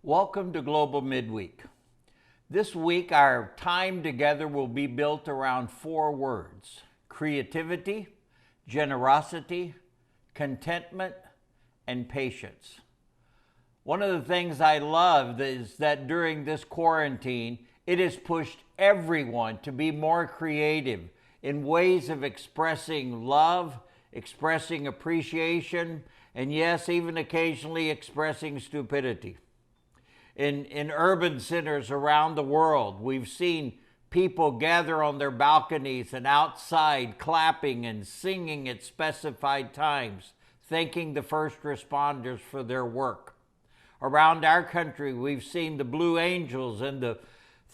Welcome to Global Midweek. This week, our time together will be built around 4 words: creativity, generosity, contentment, and patience. One of the things I love is that during this quarantine, it has pushed everyone to be more creative in ways of expressing love, expressing appreciation, and yes, even occasionally expressing stupidity. In urban centers around the world, we've seen people gather on their balconies and outside clapping and singing at specified times, thanking the first responders for their work. Around our country, we've seen the Blue Angels and the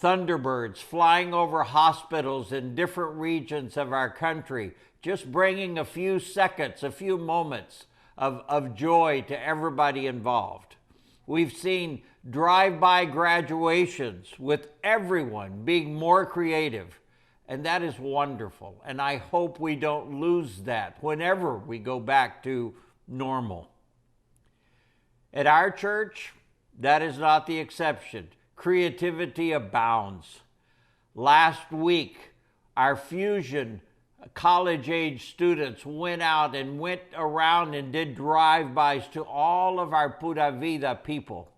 Thunderbirds flying over hospitals in different regions of our country, just bringing a few seconds, a few moments of joy to everybody involved. We've seen drive-by graduations with everyone being more creative, and that is wonderful. And I hope we don't lose that whenever we go back to normal. At our church, that is not the exception. Creativity abounds. Last week, our Fusion college-age students went out and went around and did drive-bys to all of our Pura Vida people.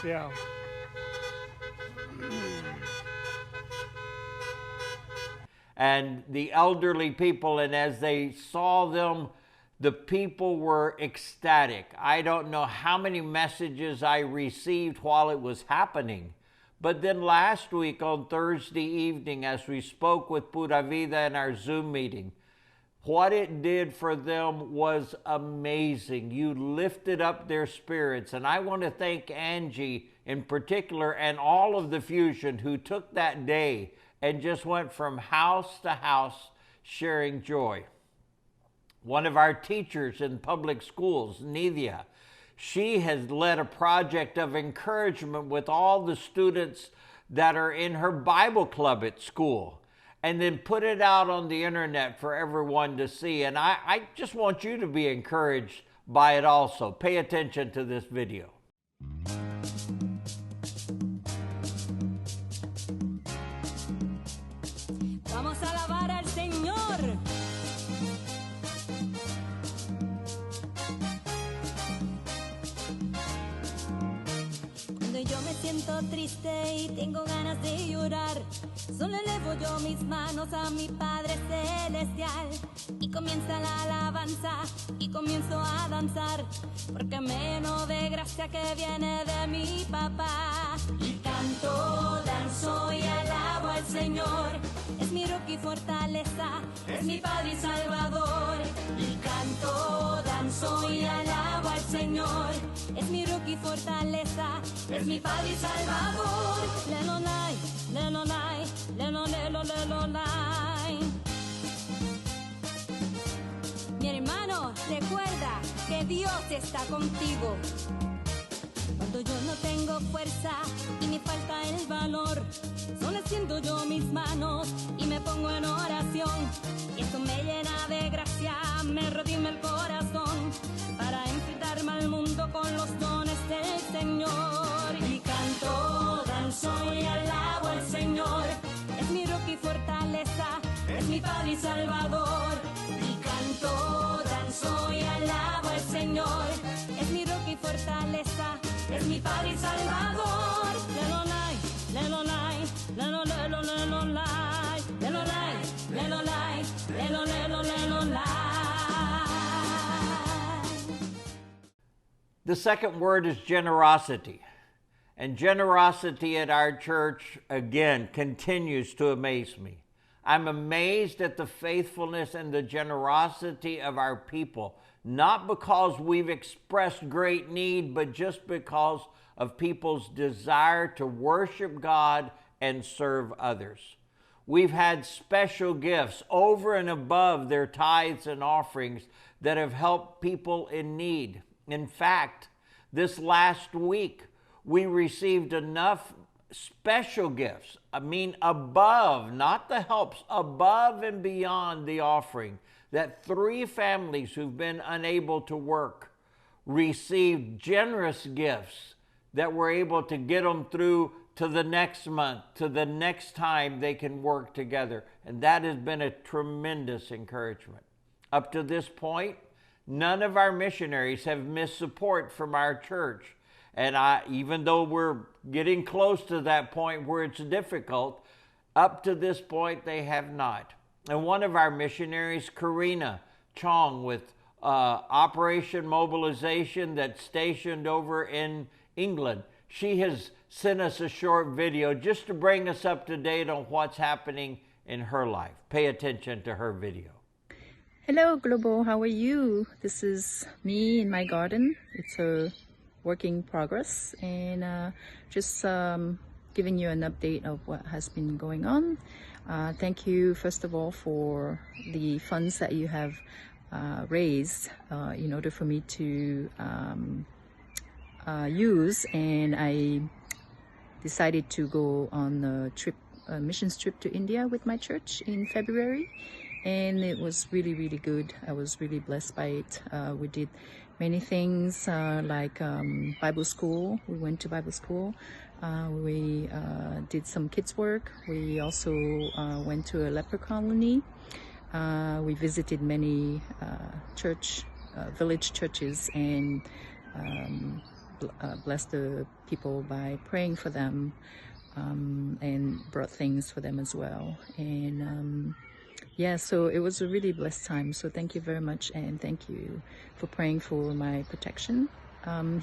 Yeah. And the elderly people, and as they saw them, the people were ecstatic. I don't know how many messages I received while it was happening. But then last week on Thursday evening, as we spoke with Pura Vida in our Zoom meeting, what it did for them was amazing. You lifted up their spirits. And I want to thank Angie in particular and all of the Fusion who took that day and just went from house to house sharing joy. One of our teachers in public schools, Nithya, she has led a project of encouragement with all the students that are in her Bible club at school, and then put it out on the internet for everyone to see. And I just want you to be encouraged by it also. Pay attention to this video. Vamos a alabar al Señor. Cuando yo me siento triste y tengo ganas de llorar, solo elevo yo mis manos a mi Padre Celestial y comienza la alabanza y comienzo a danzar, porque me lleno de gracia que viene de mi papá. Y canto, danzo y alabo al Señor, es mi roca y fortaleza, es mi Padre y Salvador. Y canto, danzo y alabo al Señor, es mi roca y fortaleza, es mi Padre y Salvador. Lelonai, lelonai, lelonai. Mi hermano, recuerda que Dios está contigo. Cuando yo no tengo fuerza y me falta el valor, solo extiendo yo mis manos y me pongo en oración. Y esto me llena de gracia, me redime el corazón para enfrentarme al mundo con los dones del Señor. Y canto, danzo y alabo al Señor, es mi roca y fortaleza, es mi Padre y Salvador. Y canto, danzo y alabo al Señor, es mi roca y fortaleza, es mi Padre y Salvador. Lelonai, lelonai, lelonai, lelonai, lelonai, lelonai. The second word is generosity. And generosity at our church, again, continues to amaze me. I'm amazed at the faithfulness and the generosity of our people, not because we've expressed great need, but just because of people's desire to worship God and serve others. We've had special gifts over and above their tithes and offerings that have helped people in need. In fact, this last week, we received enough special gifts, above, not the helps, above and beyond the offering, that 3 families who've been unable to work received generous gifts that were able to get them through to the next month, to the next time they can work together. And that has been a tremendous encouragement. Up to this point, none of our missionaries have missed support from our church. And even though we're getting close to that point where it's difficult, up to this point they have not. And one of our missionaries, Karina Chong, with Operation Mobilization that's stationed over in England, she has sent us a short video just to bring us up to date on what's happening in her life. Pay attention to her video. Hello Global, how are you? This is me in my garden. It's a work in progress, and just giving you an update of what has been going on. Thank you first of all for the funds that you have raised in order for me to use, and I decided to go on a missions trip to India with my church in February, and it was really good. I was really blessed by it. We did many things like Bible school. We went to Bible school. We did some kids work. We also went to a leper colony. We visited many village churches, and blessed the people by praying for them, and brought things for them as well. And yeah, so it was a really blessed time. So thank you very much, and thank you for praying for my protection.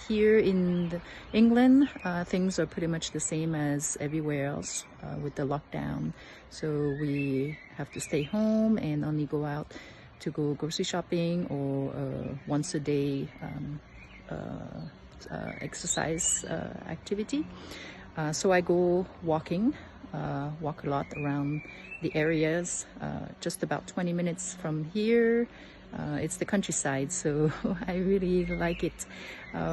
Here in England, things are pretty much the same as everywhere else with the lockdown. So we have to stay home and only go out to go grocery shopping or once a day exercise activity. So I go walking, walk a lot around the areas, just about 20 minutes from here. It's the countryside, so I really like it,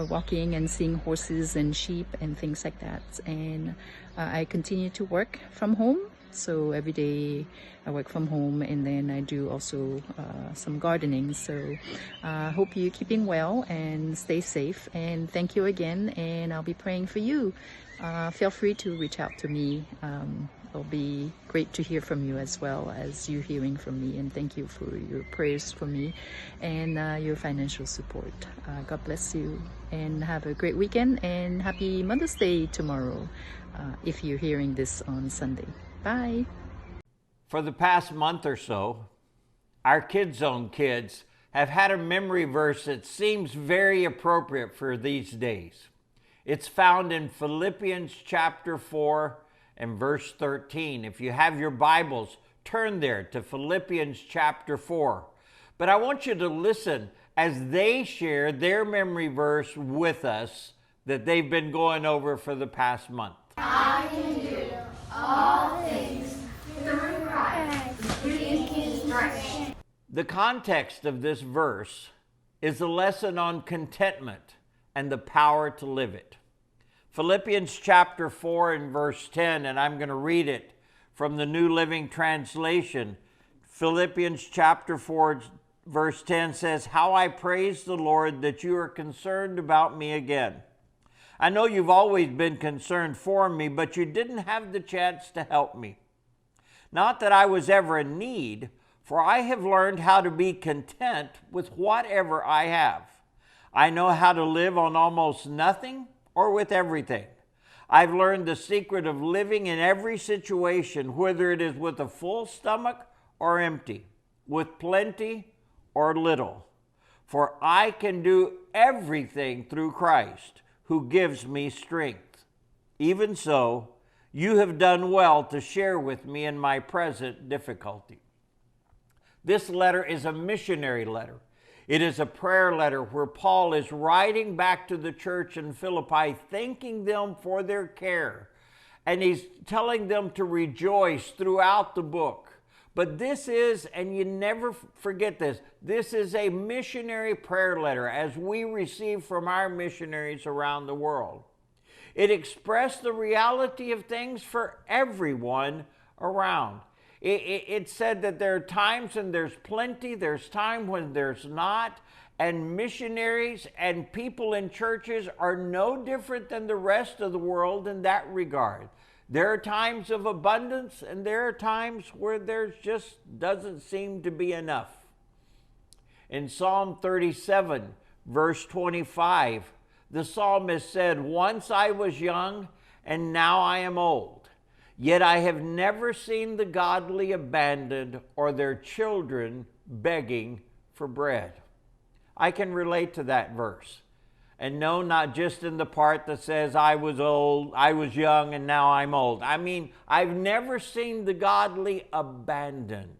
walking and seeing horses and sheep and things like that. And I continue to work from home, so every day I work from home, and then I do also some gardening. So hope you're keeping well and stay safe, and thank you again, and I'll be praying for you. Feel free to reach out to me. It'll be great to hear from you as well as you hearing from me, and thank you for your prayers for me and your financial support. God bless you, and have a great weekend, and happy Mother's Day tomorrow if you're hearing this on Sunday. Bye. For the past month or so, our Kids Zone kids have had a memory verse that seems very appropriate for these days. It's found in Philippians chapter 4 and verse 13. If you have your Bibles, turn there to Philippians chapter 4. But I want you to listen as they share their memory verse with us that they've been going over for the past month. I can do all things through Christ who gives me strength. The context of this verse is a lesson on contentment and the power to live it. Philippians chapter 4 and verse 10, and I'm going to read it from the New Living Translation. Philippians chapter 4 verse 10 says, "How I praise the Lord that you are concerned about me again. I know you've always been concerned for me, but you didn't have the chance to help me. Not that I was ever in need, for I have learned how to be content with whatever I have. I know how to live on almost nothing or with everything. I've learned the secret of living in every situation, whether it is with a full stomach or empty, with plenty or little. For I can do everything through Christ, who gives me strength. Even so, you have done well to share with me in my present difficulty." This letter is a missionary letter. It is a prayer letter where Paul is writing back to the church in Philippi, thanking them for their care. And he's telling them to rejoice throughout the book. But this is, and you never forget this, this is a missionary prayer letter as we receive from our missionaries around the world. It expressed the reality of things for everyone around. It said that there are times when there's plenty, there's time when there's not, and missionaries and people in churches are no different than the rest of the world in that regard. There are times of abundance, and there are times where there just doesn't seem to be enough. In Psalm 37, verse 25, the psalmist said, "Once I was young, and now I am old. Yet I have never seen the godly abandoned or their children begging for bread." I can relate to that verse. And no, not just in the part that says I was old, I was young, and now I'm old. I mean, I've never seen the godly abandoned.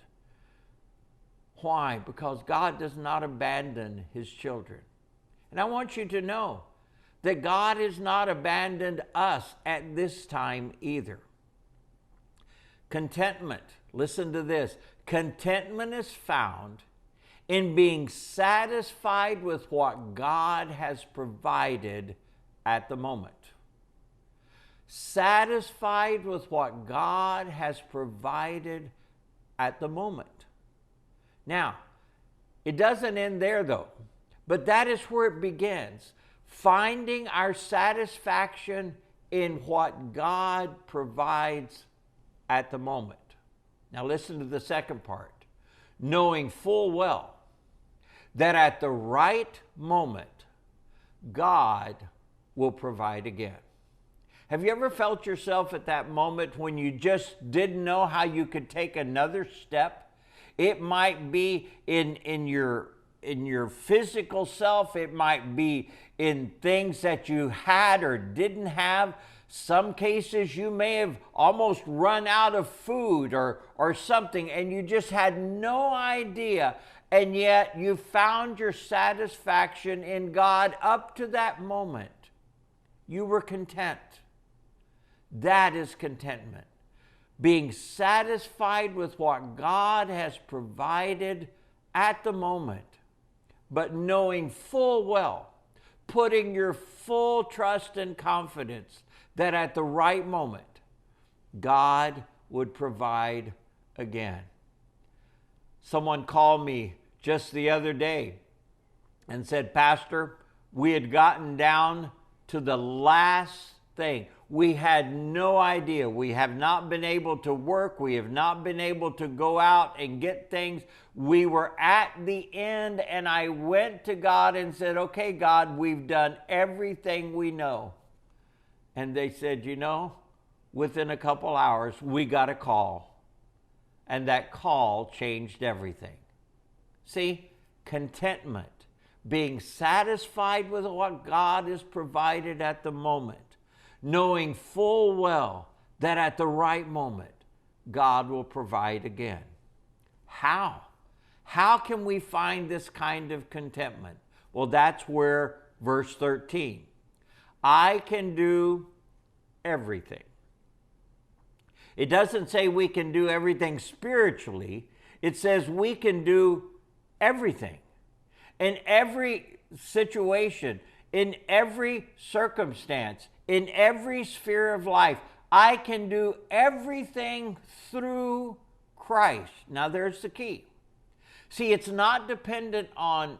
Why? Because God does not abandon his children. And I want you to know that God has not abandoned us at this time either. Contentment, listen to this. Contentment is found in being satisfied with what God has provided at the moment. Satisfied with what God has provided at the moment. Now, it doesn't end there though, but that is where it begins. Finding our satisfaction in what God provides at the moment. Now listen to the second part. Knowing full well that at the right moment, God will provide again. Have you ever felt yourself at that moment when you just didn't know how you could take another step? It might be in your physical self. It might be in things that you had or didn't have. Some cases you may have almost run out of food or something, and you just had no idea, and yet you found your satisfaction in God up to that moment. You were content. That is contentment. Being satisfied with what God has provided at the moment, but knowing full well, putting your full trust and confidence that at the right moment, God would provide again. Someone called me just the other day and said, "Pastor, we had gotten down to the last thing. We had no idea. We have not been able to work. We have not been able to go out and get things. We were at the end, and I went to God and said, 'Okay, God, we've done everything we know.'" And they said, within a couple hours, we got a call. And that call changed everything. See, contentment, being satisfied with what God has provided at the moment, knowing full well that at the right moment, God will provide again. How? How can we find this kind of contentment? Well, that's where verse 13, I can do everything. It doesn't say we can do everything spiritually. It says we can do everything. In every situation, in every circumstance, in every sphere of life, I can do everything through Christ. Now there's the key. See, it's not dependent on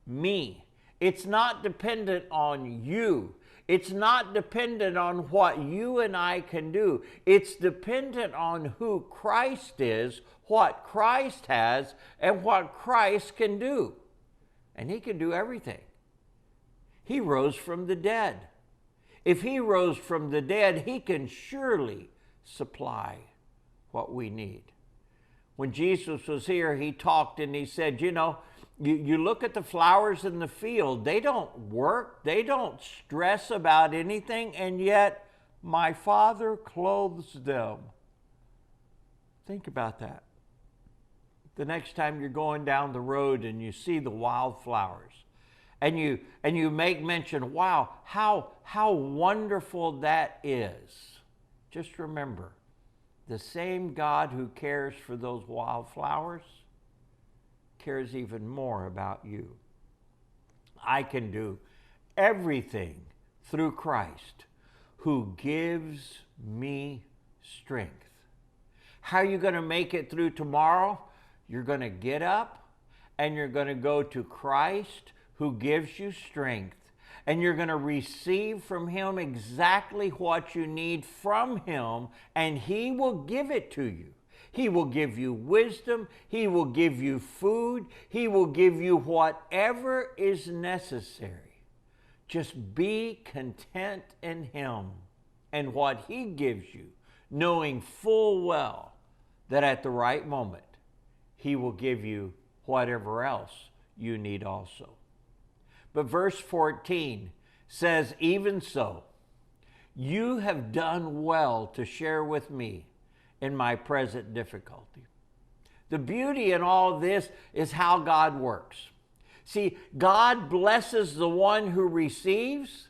me. It's not dependent on you. It's not dependent on what you and I can do. It's dependent on who Christ is, what Christ has, and what Christ can do. And he can do everything. He rose from the dead. If he rose from the dead, he can surely supply what we need. When Jesus was here, he talked and he said, you look at the flowers in the field, they don't work, they don't stress about anything, and yet my Father clothes them. Think about that. The next time you're going down the road and you see the wildflowers, and you make mention, wow, how wonderful that is. Just remember, the same God who cares for those wildflowers cares even more about you. I can do everything through Christ who gives me strength. How are you going to make it through tomorrow? You're going to get up and you're going to go to Christ who gives you strength, and you're going to receive from Him exactly what you need from Him, and He will give it to you. He will give you wisdom. He will give you food. He will give you whatever is necessary. Just be content in Him and what He gives you, knowing full well that at the right moment, He will give you whatever else you need also. But verse 14 says, even so, you have done well to share with me in my present difficulty. The beauty in all this is how God works. See, God blesses the one who receives,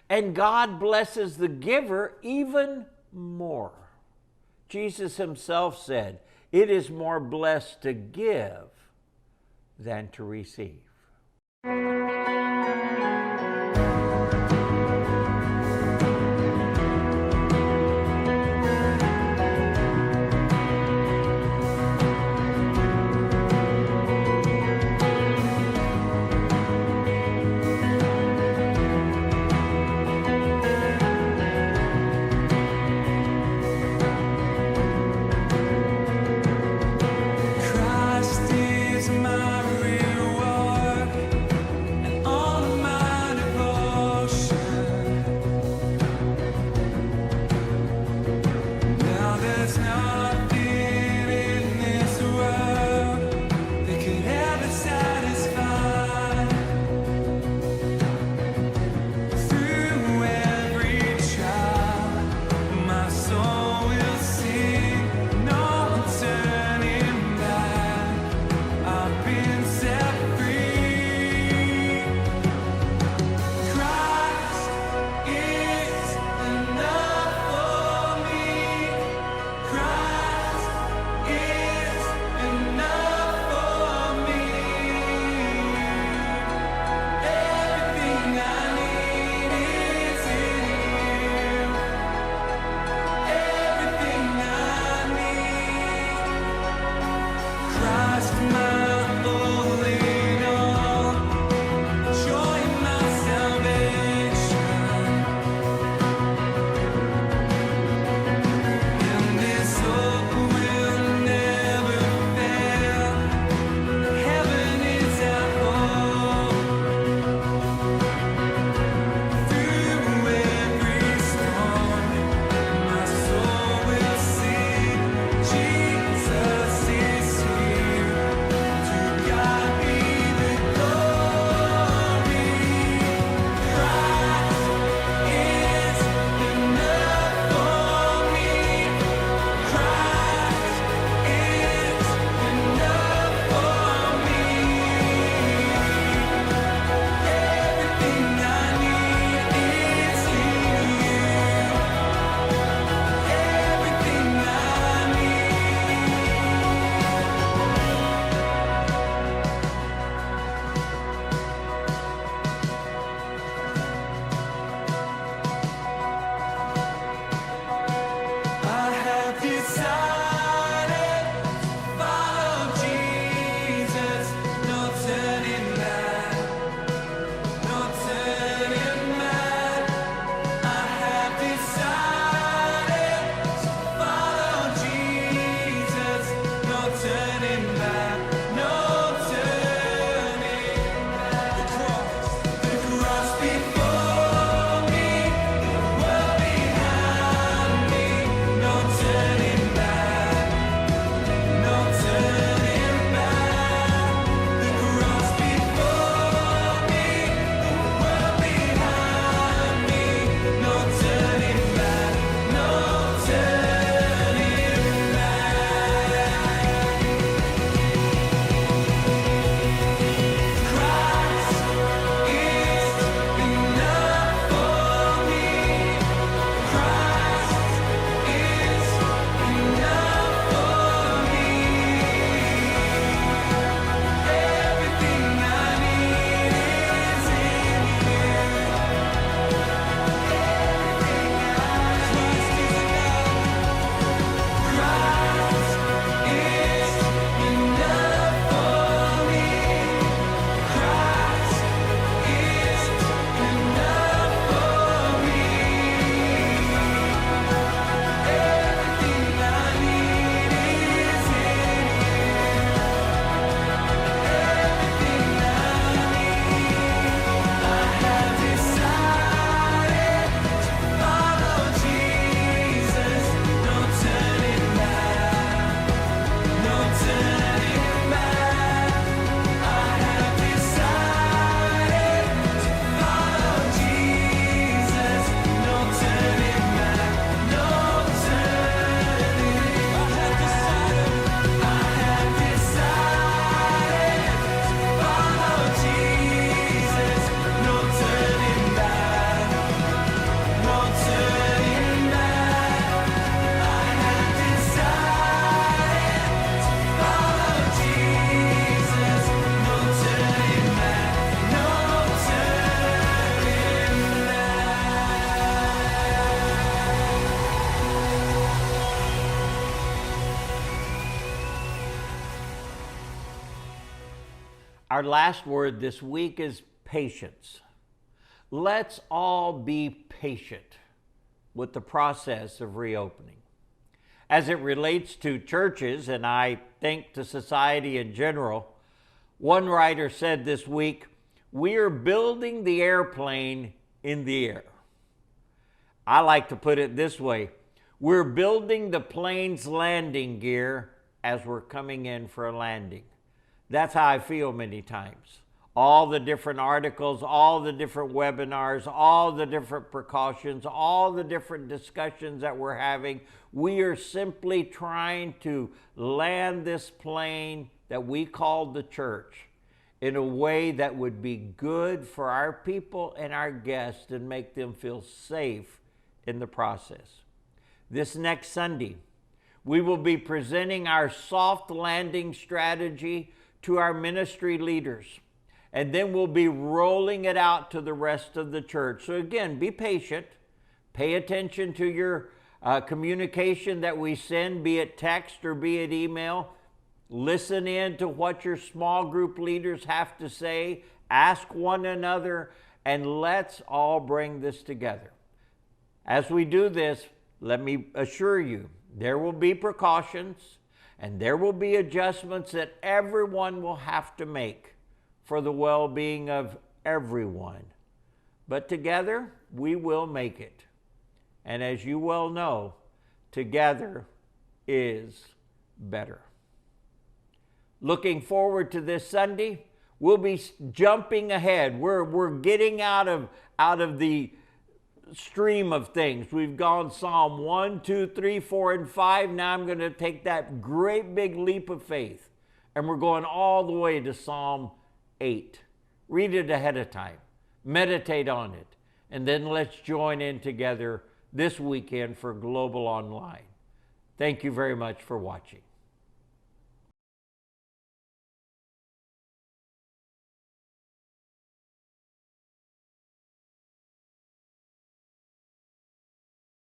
and God blesses the giver even more. Jesus Himself said, it is more blessed to give than to receive. Christ is my reward. Our last word this week is patience. Let's all be patient with the process of reopening. As it relates to churches, and I think to society in general, one writer said this week, "We are building the airplane in the air." I like to put it this way, we're building the plane's landing gear as we're coming in for a landing. That's how I feel many times. All the different articles, all the different webinars, all the different precautions, all the different discussions that we're having, we are simply trying to land this plane that we call the church in a way that would be good for our people and our guests and make them feel safe in the process. This next Sunday, we will be presenting our soft landing strategy to our ministry leaders. And then we'll be rolling it out to the rest of the church. So again, be patient. Pay attention to your communication that we send, be it text or be it email. Listen in to what your small group leaders have to say. Ask one another, and let's all bring this together. As we do this, let me assure you, there will be precautions and there will be adjustments that everyone will have to make for the well-being of everyone. But together, we will make it. And as you well know, together is better. Looking forward to this Sunday, we'll be jumping ahead. We're getting out of the stream of things. We've gone Psalm 1, 2, 3, 4, and 5. Now I'm going to take that great big leap of faith, and we're going all the way to Psalm 8. Read it ahead of time. Meditate on it. And then let's join in together this weekend for Global Online. Thank you very much for watching.